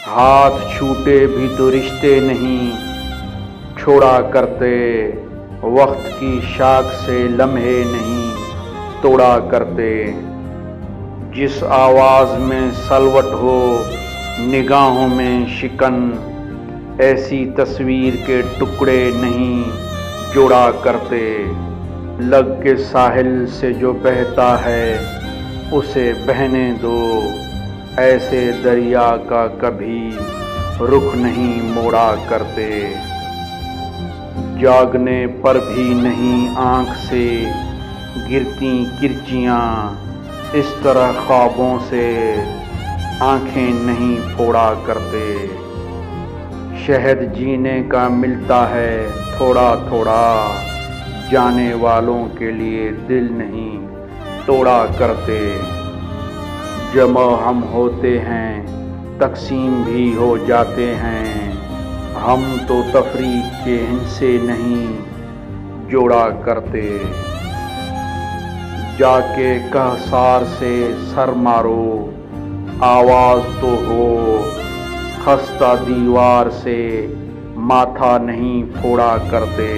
हाथ छूटे भी तो रिश्ते नहीं छोड़ा करते, वक्त की शाख से लम्हे नहीं तोड़ा करते। जिस आवाज़ में सलवट हो निगाहों में शिकन, ऐसी तस्वीर के टुकड़े नहीं जोड़ा करते। लग के साहिल से जो बहता है उसे बहने दो, ऐसे दरिया का कभी रुख नहीं मोड़ा करते। जागने पर भी नहीं आँख से गिरती किरचियाँ, इस तरह ख्वाबों से आँखें नहीं फोड़ा करते। शहद जीने का मिलता है थोड़ा थोड़ा, जाने वालों के लिए दिल नहीं तोड़ा करते। जमा हम होते हैं तकसीम भी हो जाते हैं, हम तो तफरीक के हिस्से नहीं जोड़ा करते। जाके कहसार से सर मारो आवाज़ तो हो, खस्ता दीवार से माथा नहीं फोड़ा करते।